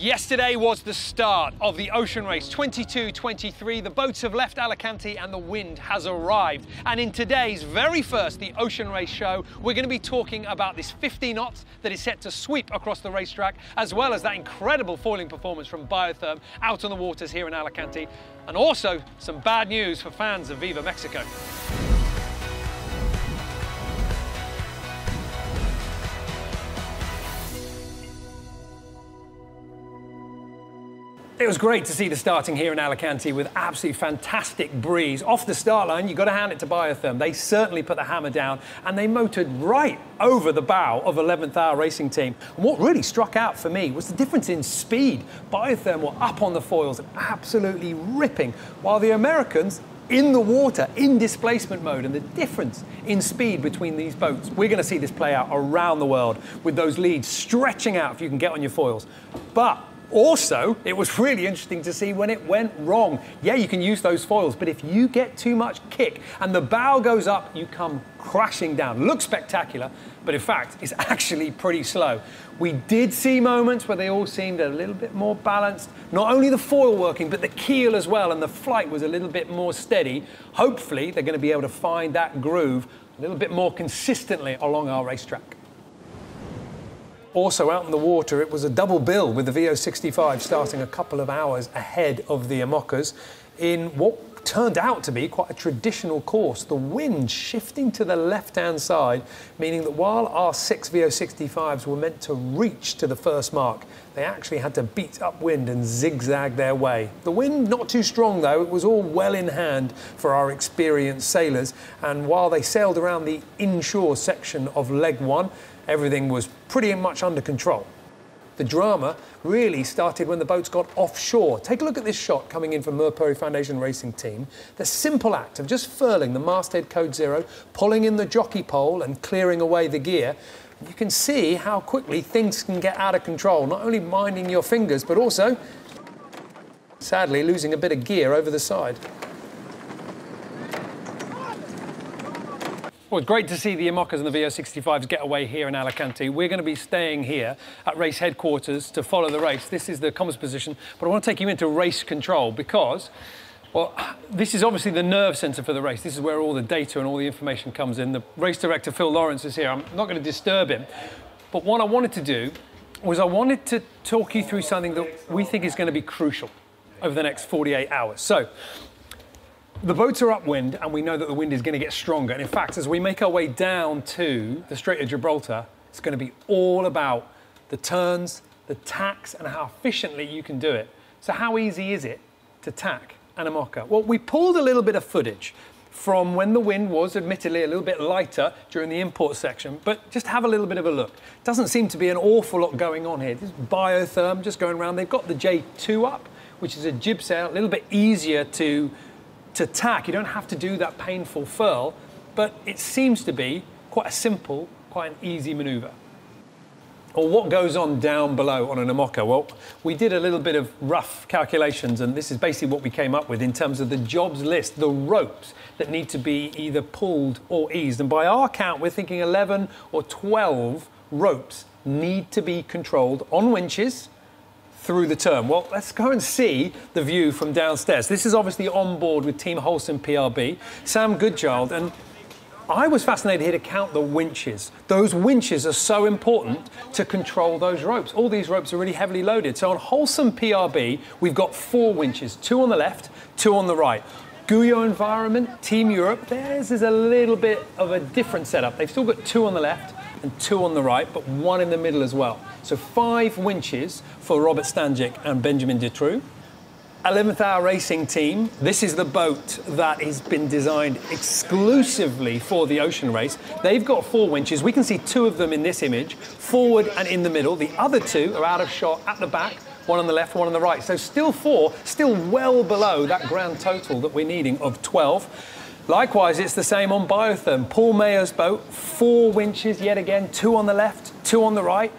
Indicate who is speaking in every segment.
Speaker 1: Yesterday was the start of the ocean race 22-23. The boats have left Alicante and the wind has arrived. And in today's very first The Ocean Race show, we're going to be talking about this 50 knots that is set to sweep across the racetrack, as well as that incredible foiling performance from Biotherm out on the waters here in Alicante, and also some bad news for fans of Viva Mexico. It was great to see the starting here in Alicante with absolutely fantastic breeze. Off the start line, you've got to hand it to Biotherm. They certainly put the hammer down and they motored right over the bow of 11th Hour Racing Team. And what really struck out for me was the difference in speed. Biotherm were up on the foils and absolutely ripping, while the Americans in the water, in displacement mode, and the difference in speed between these boats. We're going to see this play out around the world with those leads stretching out if you can get on your foils. But also, it was really interesting to see when it went wrong. Yeah, you can use those foils, but if you get too much kick and the bow goes up, you come crashing down. Looks spectacular, but in fact, it's actually pretty slow. We did see moments where they all seemed a little bit more balanced. Not only the foil working, but the keel as well, and the flight was a little bit more steady. Hopefully, they're going to be able to find that groove a little bit more consistently along our racetrack. Also out in the water, it was a double bill with the VO65 starting a couple of hours ahead of the Amocas in what turned out to be quite a traditional course. The wind shifting to the left-hand side, meaning that while our 6 VO65s were meant to reach to the first mark, they actually had to beat upwind and zigzag their way. The wind not too strong though, it was all well in hand for our experienced sailors, and while they sailed around the inshore section of leg 1, everything was pretty much under control. The drama really started when the boats got offshore. Take a look at this shot coming in from Merpuri Foundation Racing Team. The simple act of just furling the masthead code 0, pulling in the jockey pole and clearing away the gear. You can see how quickly things can get out of control, not only minding your fingers, but also, sadly, losing a bit of gear over the side. Well, it's great to see the Amocas and the VO65s get away here in Alicante. We're going to be staying here at race headquarters to follow the race. This is the comms position, but I want to take you into race control because, well, this is obviously the nerve centre for the race. This is where all the data and all the information comes in. The race director, Phil Lawrence, is here. I'm not going to disturb him, but what I wanted to do was I wanted to talk you through something that we think is going to be crucial over the next 48 hours. So, the boats are upwind, and we know that the wind is going to get stronger. And in fact, as we make our way down to the Strait of Gibraltar, it's going to be all about the turns, the tacks, and how efficiently you can do it. So how easy is it to tack an Amoca? Well, we pulled a little bit of footage from when the wind was admittedly a little bit lighter during the import section, but just have a little bit of a look. Doesn't seem to be an awful lot going on here. This is Biotherm just going around. They've got the J2 up, which is a jib sail, a little bit easier to tack. You don't have to do that painful furl, but it seems to be quite a simple, quite an easy manoeuvre. Or what goes on down below on an Amoca? Well, we did a little bit of rough calculations, and this is basically what we came up with in terms of the jobs list, the ropes that need to be either pulled or eased. And by our count, we're thinking 11 or 12 ropes need to be controlled on winches through the term. Well, let's go and see the view from downstairs. This is obviously on board with Team Holcim PRB, Sam Goodchild, and I was fascinated here to count the winches. Those winches are so important to control those ropes. All these ropes are really heavily loaded. So on Holcim PRB, we've got 4 winches, 2 on the left, 2 on the right. Guyot Environment, Team Europe, theirs is a little bit of a different setup. They've still got 2 on the left and 2 on the right, but 1 in the middle as well. So 5 winches for Robert Stanczyk and Benjamin Dutroux. 11th Hour Racing Team, this is the boat that has been designed exclusively for the ocean race. They've got 4 winches. We can see 2 of them in this image, forward and in the middle. The other 2 are out of shot at the back, 1 on the left, 1 on the right. So still 4, still well below that grand total that we're needing of 12. Likewise, it's the same on Biotherm. Paul Mayer's boat, 4 winches yet again, 2 on the left, 2 on the right.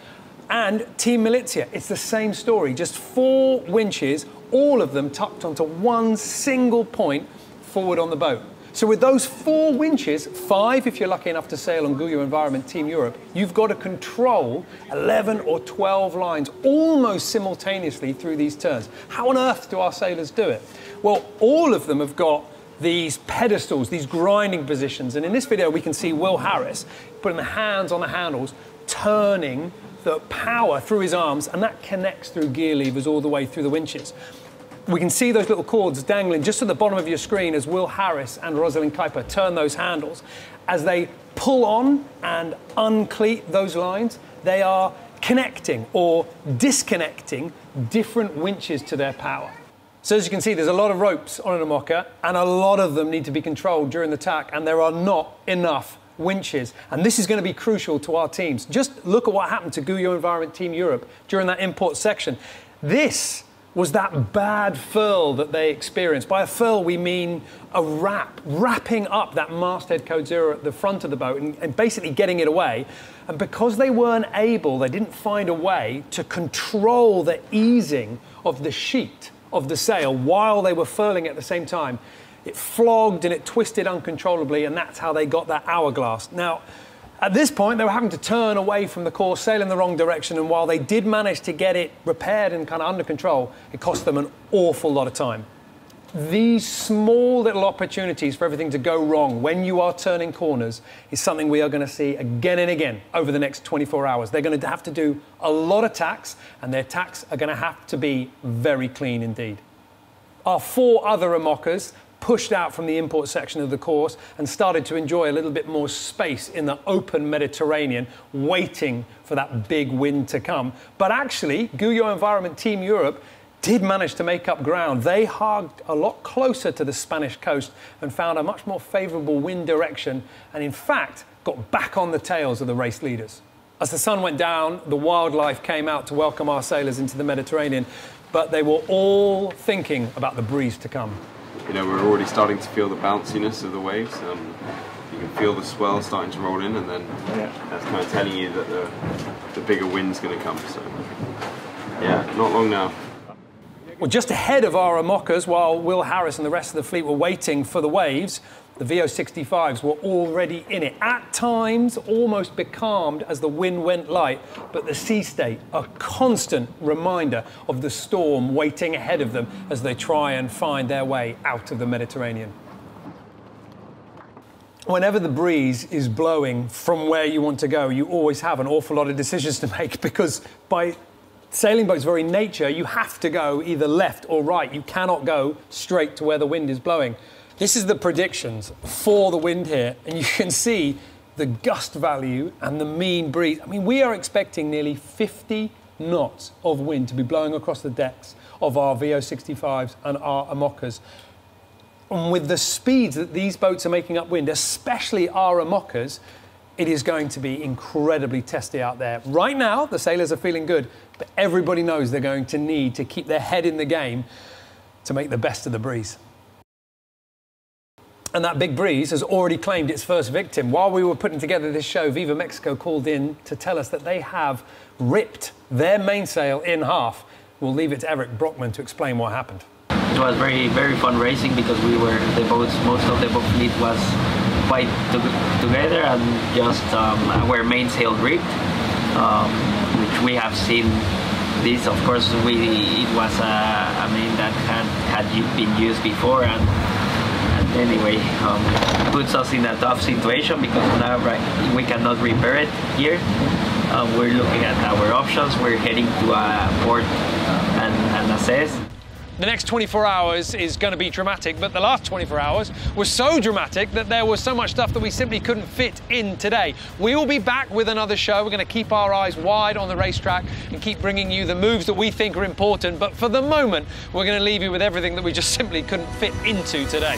Speaker 1: And Team Militia, it's the same story, just 4 winches, all of them tucked onto one single point forward on the boat. So with those 4 winches, 5 if you're lucky enough to sail on Guyo Environment Team Europe, you've got to control 11 or 12 lines almost simultaneously through these turns. How on earth do our sailors do it? Well, all of them have got these pedestals, these grinding positions. And in this video, we can see Will Harris putting the hands on the handles, turning the power through his arms, and that connects through gear levers all the way through the winches. We can see those little cords dangling just at the bottom of your screen as Will Harris and Rosalind Kuiper turn those handles. As they pull on and uncleat those lines, they are connecting or disconnecting different winches to their power. So as you can see, there's a lot of ropes on an Amoca, and a lot of them need to be controlled during the tack, and there are not enough winches. And this is going to be crucial to our teams. Just look at what happened to Guyo Environment Team Europe during that import section. This was that bad furl that they experienced. By a furl, we mean a wrapping up that masthead code 0 at the front of the boat and basically getting it away. And because they weren't able, they didn't find a way to control the easing of the sheet of the sail while they were furling at the same time, it flogged and it twisted uncontrollably, and that's how they got that hourglass. Now, at this point, they were having to turn away from the course, sail in the wrong direction, and while they did manage to get it repaired and kind of under control, it cost them an awful lot of time. These small little opportunities for everything to go wrong when you are turning corners is something we are going to see again and again over the next 24 hours. They're going to have to do a lot of tacks, and their tacks are going to have to be very clean indeed. Our 4 other Amocas pushed out from the import section of the course and started to enjoy a little bit more space in the open Mediterranean, waiting for that big wind to come. But actually, Guyo Environment Team Europe did manage to make up ground. They hugged a lot closer to the Spanish coast and found a much more favourable wind direction, and in fact got back on the tails of the race leaders. As the sun went down, the wildlife came out to welcome our sailors into the Mediterranean, but they were all thinking about the breeze to come.
Speaker 2: You know, we're already starting to feel the bounciness of the waves. You can feel the swell starting to roll in, and then that's kind of telling you that the bigger wind's going to come. So, yeah, not long now.
Speaker 1: Well, just ahead of our Amocas, while Will Harris and the rest of the fleet were waiting for the waves, the VO65s were already in it. At times, almost becalmed as the wind went light, but the sea state, a constant reminder of the storm waiting ahead of them as they try and find their way out of the Mediterranean. Whenever the breeze is blowing from where you want to go, you always have an awful lot of decisions to make, because by sailing boats' very nature, you have to go either left or right. You cannot go straight to where the wind is blowing. This is the predictions for the wind here, and you can see the gust value and the mean breeze. I mean, we are expecting nearly 50 knots of wind to be blowing across the decks of our VO65s and our Amocas. And with the speeds that these boats are making up wind, especially our Amocas, it is going to be incredibly testy out there. Right now, the sailors are feeling good, but everybody knows they're going to need to keep their head in the game to make the best of the breeze. And that big breeze has already claimed its first victim. While we were putting together this show, Viva Mexico called in to tell us that they have ripped their mainsail in half. We'll leave it to Eric Brockman to explain what happened.
Speaker 3: It was very, very fun racing, because most of the boat fleet was quite together, and just our mainsail ripped, which we have seen. This, of course, it was a main that had been used before, and anyway, puts us in a tough situation, because now we cannot repair it here. We're looking at our options. We're heading to a port and assess.
Speaker 1: The next 24 hours is going to be dramatic, but the last 24 hours was so dramatic that there was so much stuff that we simply couldn't fit in today. We will be back with another show. We're going to keep our eyes wide on the racetrack and keep bringing you the moves that we think are important. But for the moment, we're going to leave you with everything that we just simply couldn't fit into today.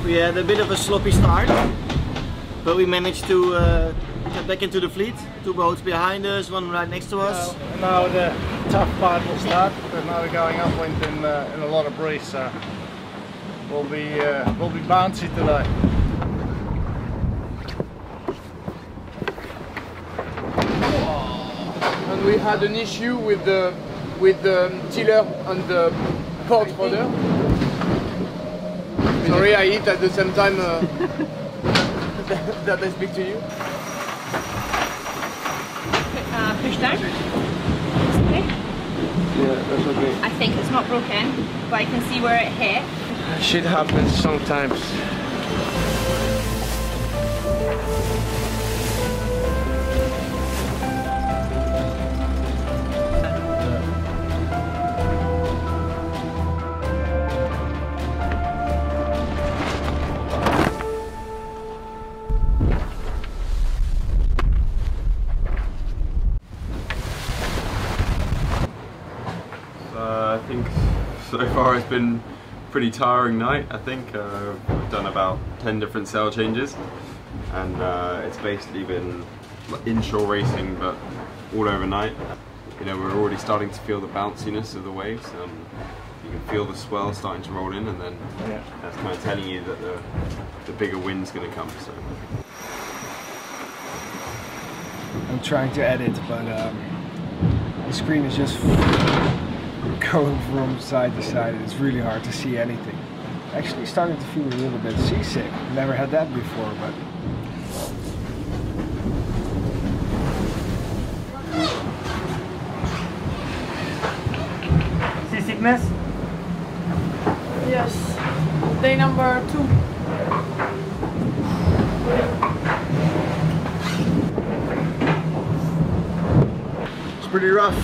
Speaker 4: We had a bit of a sloppy start, but we managed to get back into the fleet. 2 boats behind us, 1 right next to us.
Speaker 5: Now the tough part will start, because now we're going upwind in a lot of breeze, so we'll be bouncy today.
Speaker 6: And we had an issue with the tiller and the port rudder. Sorry, I eat at the same time that I speak to you.
Speaker 7: Push down. Okay.
Speaker 6: Yeah, that's okay.
Speaker 7: I think it's not broken, but I can see where it hit.
Speaker 6: Shit happens sometimes.
Speaker 2: I think so far it's been a pretty tiring night. I think we've done about 10 different sail changes, and it's basically been inshore racing but all overnight. You know, we're already starting to feel the bounciness of the waves. You can feel the swell starting to roll in, and then that's kind of telling you that the bigger wind's going to come. So
Speaker 8: I'm trying to edit, but the screen is just going from side to side. It's really hard to see anything. Actually starting to feel a little bit seasick. Never had that before, but
Speaker 4: Seasickness?
Speaker 6: Yes. Day number 2.
Speaker 5: It's pretty rough.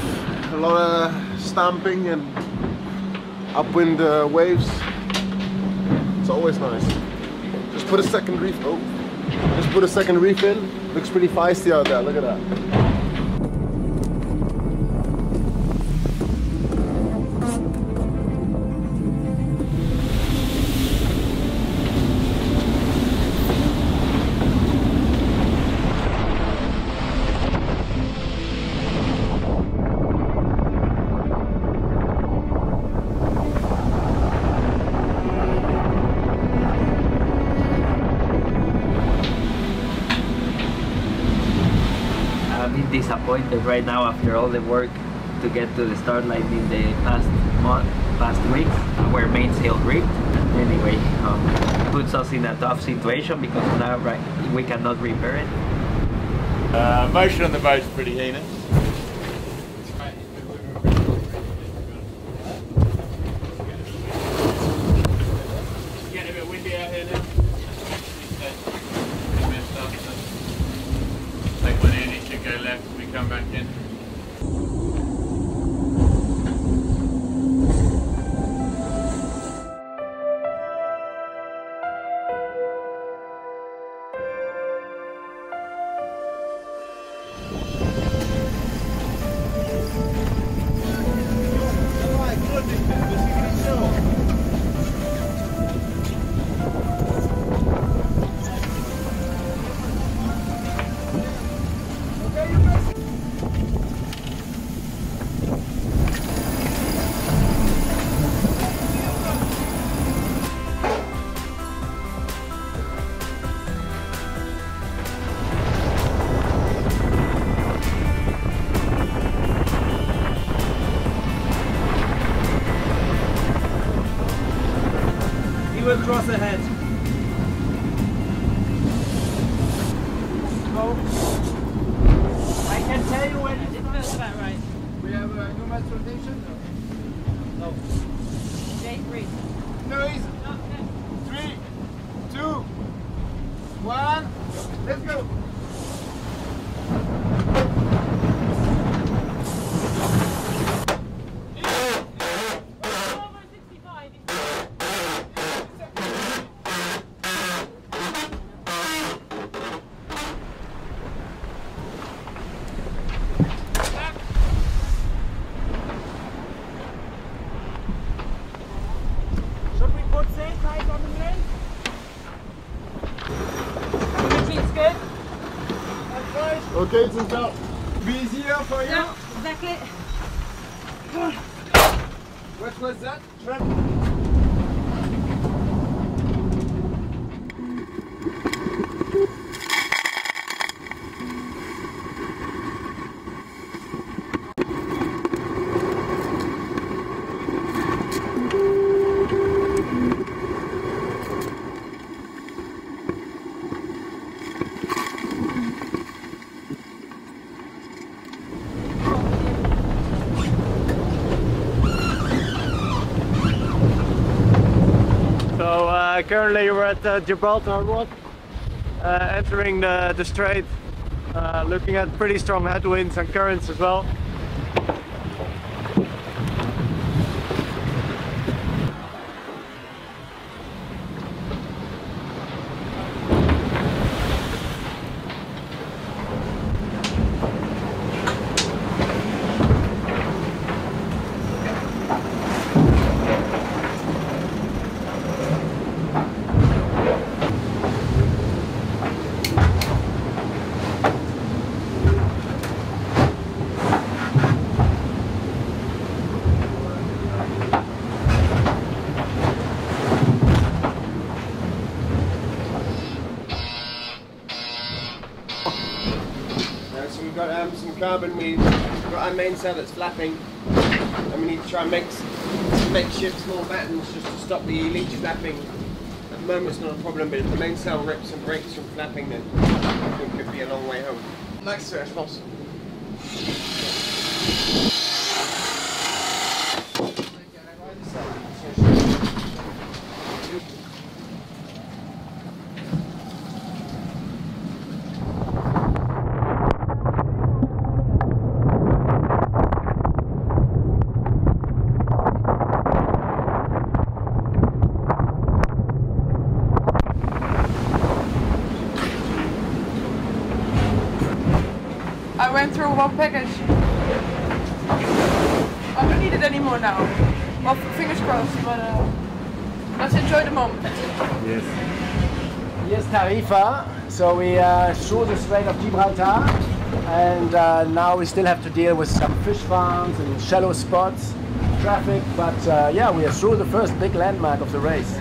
Speaker 5: A lot of stamping and upwind waves. It's always nice. Just put a second reef. Oh, just put a second reef in. Looks pretty feisty out there. Look at that.
Speaker 3: Disappointed right now after all the work to get to the start line in the past weeks. Our main sail ripped. Anyway, puts us in a tough situation because now we cannot repair it.
Speaker 9: Motion on the boat's pretty heinous. It's getting a bit windy out here now. Take one in, it should go left, we come back in.
Speaker 4: Cross ahead. I can tell you when it feels about right.
Speaker 6: We have a new match rotation?
Speaker 4: No.
Speaker 7: Jay, breathe.
Speaker 6: Noise. 3, 2, 1. Let's go.
Speaker 5: Okay, it's out.
Speaker 6: Easier for you?
Speaker 7: Yeah, exactly.
Speaker 6: What was that?
Speaker 4: Currently we're at Gibraltar, entering the strait, looking at pretty strong headwinds and currents as well.
Speaker 10: So we've got some carbon, we've got our mainsail that's flapping, and we need to try and make shift small battens just to stop the leech flapping. At the moment it's not a problem, but if the mainsail rips and breaks from flapping, then it could be a long way home.
Speaker 6: Max, je pense.
Speaker 11: I went through one package. I don't need it anymore now. Well, fingers crossed, but let's enjoy the moment.
Speaker 8: Yes. Here's Tarifa. So we through the Strait of Gibraltar, and now we still have to deal with some fish farms and shallow spots, traffic, but yeah, we are through the first big landmark of the race.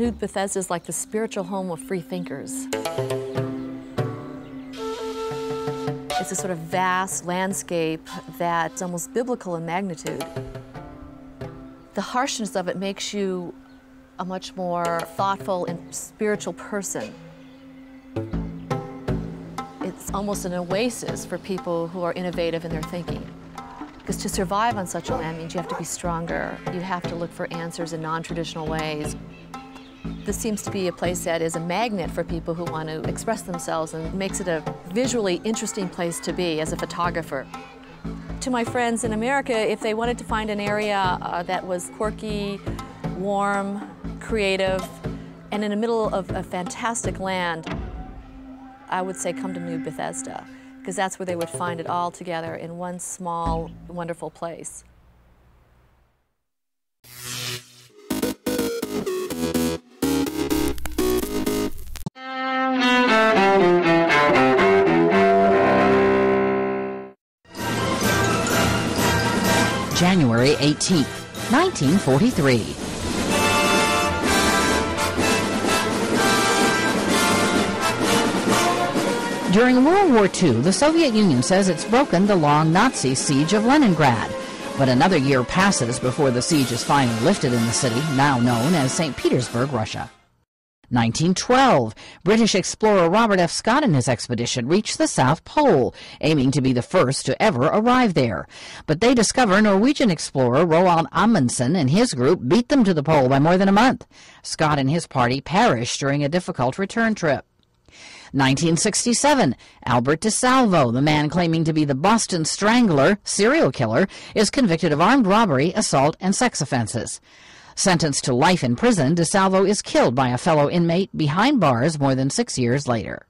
Speaker 12: New Bethesda is like the spiritual home of free thinkers. It's a sort of vast landscape that's almost biblical in magnitude. The harshness of it makes you a much more thoughtful and spiritual person. It's almost an oasis for people who are innovative in their thinking. Because to survive on such a land means you have to be stronger. You have to look for answers in non-traditional ways. This seems to be a place that is a magnet for people who want to express themselves and makes it a visually interesting place to be as a photographer. To my friends in America, if they wanted to find an area that was quirky, warm, creative, and in the middle of a fantastic land, I would say come to New Bethesda, because that's where they would find it all together in one small, wonderful place.
Speaker 13: January 18th, 1943. During World War II, the Soviet Union says it's broken the long Nazi siege of Leningrad. But another year passes before the siege is finally lifted in the city, now known as St. Petersburg, Russia. 1912, British explorer Robert F. Scott and his expedition reached the South Pole, aiming to be the first to ever arrive there. But they discover Norwegian explorer Roald Amundsen and his group beat them to the pole by more than a month. Scott and his party perished during a difficult return trip. 1967, Albert DeSalvo, the man claiming to be the Boston Strangler serial killer, is convicted of armed robbery, assault, and sex offenses. Sentenced to life in prison, DeSalvo is killed by a fellow inmate behind bars more than 6 years later.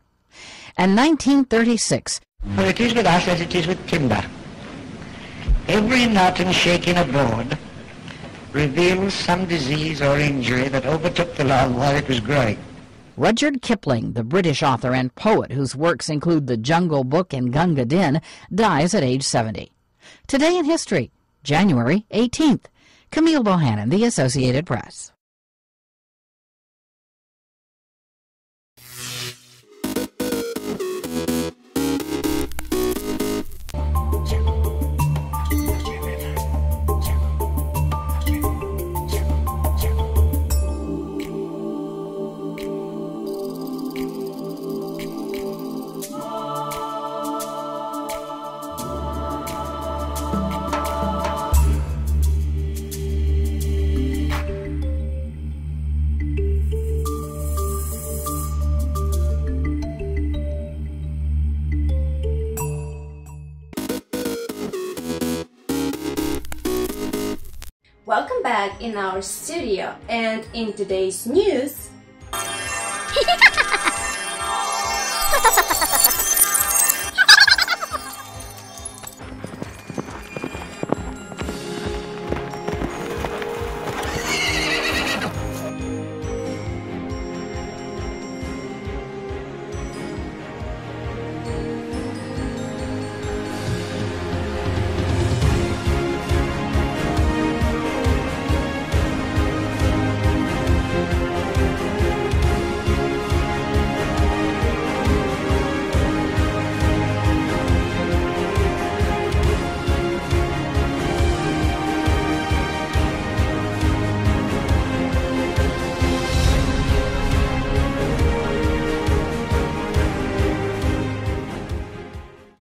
Speaker 13: And 1936.
Speaker 14: For it is with us as it is with timber. Every knot and shaking aboard reveals some disease or injury that overtook the log while it was growing.
Speaker 13: Rudyard Kipling, the British author and poet whose works include The Jungle Book and Gunga Din, dies at age 70. Today in history, January 18th. Camille Bohannon, The Associated Press.
Speaker 15: Welcome back in our studio, and in today's news,